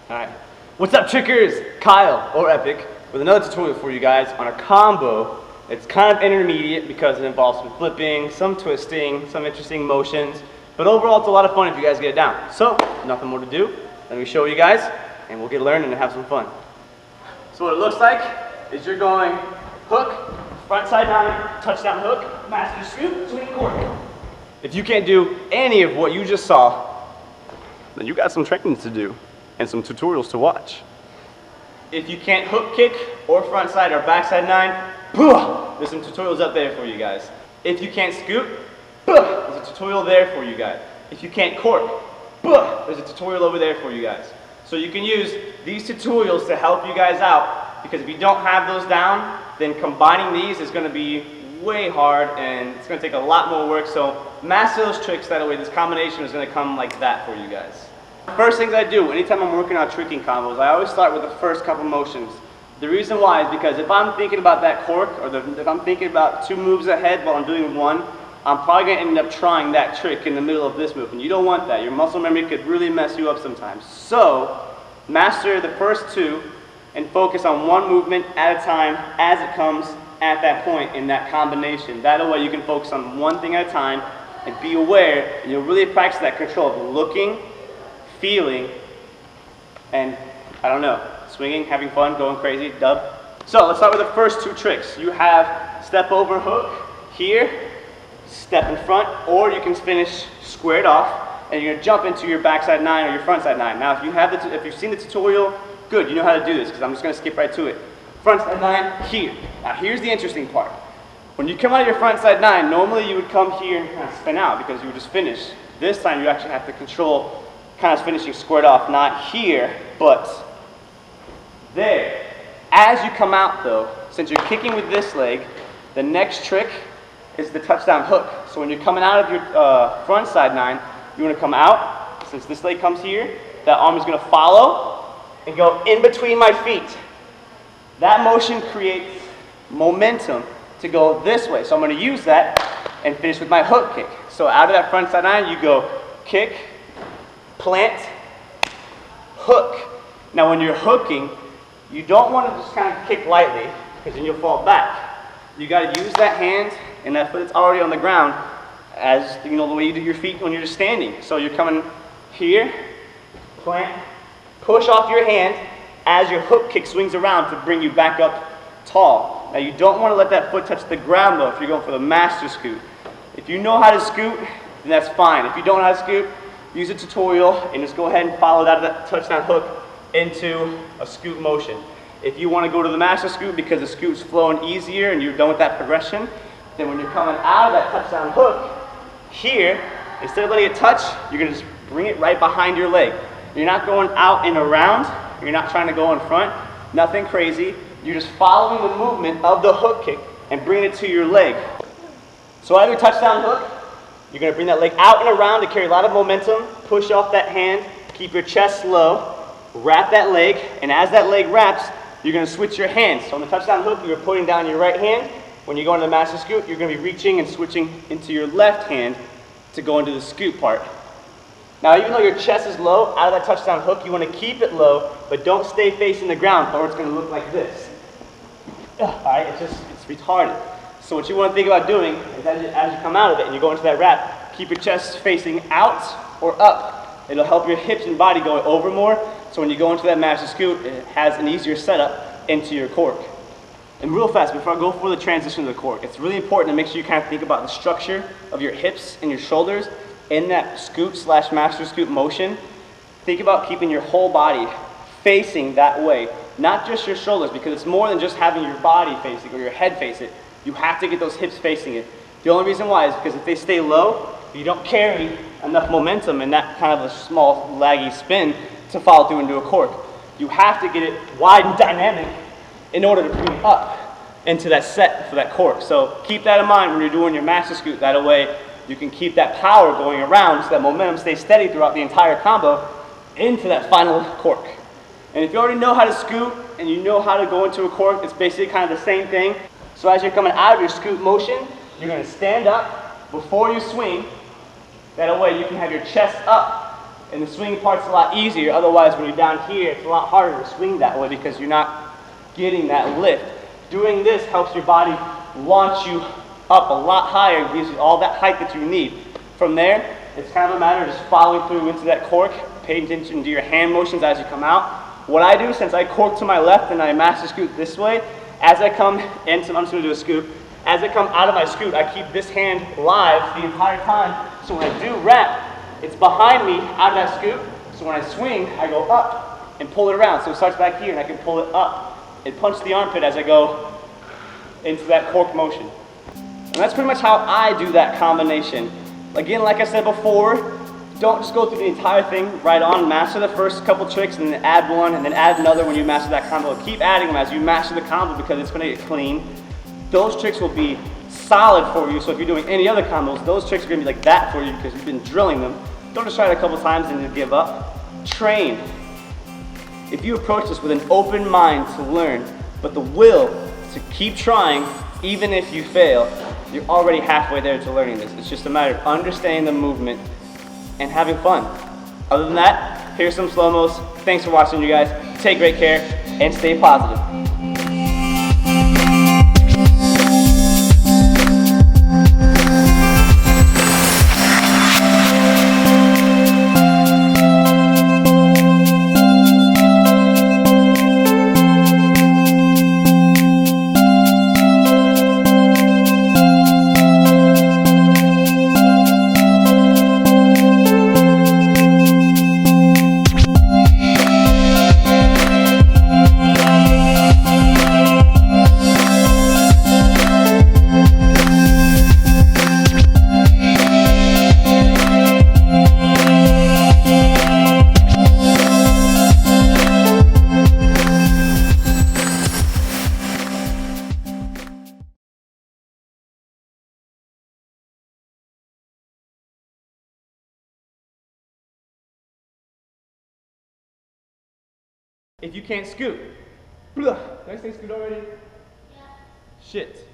Alright, what's up trickers? Kyle, or Epic, with another tutorial for you guys on a combo. It's kind of intermediate because it involves some flipping, some twisting, some interesting motions, but overall it's a lot of fun if you guys get it down. So, nothing more to do, let me show you guys, and we'll get learning and have some fun. So what it looks like is you're going hook, front side down, touchdown hook, master scoop, swing cork. If you can't do any of what you just saw, then you got some training to do and some tutorials to watch. If you can't hook kick or front side or backside nine, there's some tutorials up there for you guys. If you can't scoop, there's a tutorial there for you guys. If you can't cork, there's a tutorial over there for you guys. So you can use these tutorials to help you guys out, because if you don't have those down, then combining these is going to be way hard and it's going to take a lot more work. So master those tricks, that way this combination is going to come like that for you guys. First things I do anytime I'm working on tricking combos, I always start with the first couple motions. The reason why is because if I'm thinking about that cork, or if I'm thinking about two moves ahead while I'm doing one, I'm probably going to end up trying that trick in the middle of this move, and you don't want that. Your muscle memory could really mess you up sometimes. So master the first two and focus on one movement at a time as it comes at that point in that combination. That way you can focus on one thing at a time and be aware, and you'll really practice that control of looking, feeling, and I don't know, swinging, having fun, going crazy, dub. So let's start with the first two tricks. You have step over hook here, step in front, or you can finish squared off and you're gonna jump into your backside nine or your frontside nine. Now if you've seen the tutorial, good, you know how to do this, because I'm just gonna skip right to it. Frontside nine here. Now here's the interesting part. When you come out of your frontside nine, normally you would come here and kind of spin out because you would just finish. This time you actually have to control kind of finishing squared off, not here, but there. As you come out though, since you're kicking with this leg, the next trick is the touchdown hook. So when you're coming out of your front side nine, you want to come out, since this leg comes here, that arm is going to follow and go in between my feet. That motion creates momentum to go this way. So I'm going to use that and finish with my hook kick. So out of that front side nine, you go kick, plant, hook. Now when you're hooking, you don't want to just kind of kick lightly, because then you'll fall back. You got to use that hand and that foot that's already on the ground as, you know, the way you do your feet when you're just standing. So you're coming here, plant, push off your hand as your hook kick swings around to bring you back up tall. Now you don't want to let that foot touch the ground though if you're going for the master scoot. If you know how to scoot, then that's fine. If you don't know how to scoot, use a tutorial and just go ahead and follow that touchdown hook into a scoot motion. If you want to go to the master scoot because the scoot's flowing easier and you're done with that progression, then when you're coming out of that touchdown hook, here, instead of letting it touch, you're going to just bring it right behind your leg. You're not going out and around, you're not trying to go in front, nothing crazy. You're just following the movement of the hook kick and bring it to your leg. So out of your touchdown hook, you're going to bring that leg out and around to carry a lot of momentum, push off that hand, keep your chest low, wrap that leg, and as that leg wraps, you're going to switch your hands. So on the touchdown hook, you're putting down your right hand. When you go into the master scoot, you're going to be reaching and switching into your left hand to go into the scoot part. Now even though your chest is low, out of that touchdown hook, you want to keep it low, but don't stay facing the ground or it's going to look like this. Alright, it's retarded. So what you want to think about doing is as you come out of it and you go into that wrap, keep your chest facing out or up. It'll help your hips and body go over more, so when you go into that master scoot, it has an easier setup into your cork. And real fast, before I go for the transition to the cork, it's really important to make sure you kind of think about the structure of your hips and your shoulders in that scoot / master scoot motion. Think about keeping your whole body facing that way, not just your shoulders, because it's more than just having your body facing or your head face it. You have to get those hips facing it. The only reason why is because if they stay low, you don't carry enough momentum in that kind of a small laggy spin to follow through into a cork. You have to get it wide and dynamic in order to bring it up into that set for that cork. So keep that in mind when you're doing your master scoot. That way you can keep that power going around so that momentum stays steady throughout the entire combo into that final cork. And if you already know how to scoot and you know how to go into a cork, it's basically kind of the same thing. So as you're coming out of your scoot motion, you're going to stand up before you swing. That way you can have your chest up And the swinging part's a lot easier. Otherwise, when you're down here, it's a lot harder to swing that way because you're not getting that lift. Doing this helps your body launch you up a lot higher, gives you all that height that you need. From there, it's kind of a matter of just following through into that cork, paying attention to your hand motions as you come out. What I do, since I cork to my left and I master scoot this way, as I come into, I'm just gonna do a scoop, as I come out of my scoot, I keep this hand live the entire time, so when I do wrap, it's behind me out of that scoop, so when I swing, I go up and pull it around. So it starts back here and I can pull it up and punch the armpit as I go into that cork motion. And that's pretty much how I do that combination. Again, like I said before, don't just go through the entire thing right on. Master the first couple tricks and then add one and then add another when you master that combo. Keep adding them as you master the combo because it's gonna get clean. Those tricks will be solid for you, so if you're doing any other combos, those tricks are gonna be like that for you because you've been drilling them. Don't just try it a couple times and then give up. Train. If you approach this with an open mind to learn, but the will to keep trying, even if you fail, you're already halfway there to learning this. It's just a matter of understanding the movement and having fun. Other than that, here's some slow-mos. Thanks for watching, you guys. Take great care and stay positive. If you can't scoot, did I say scoot already? Yeah. Shit.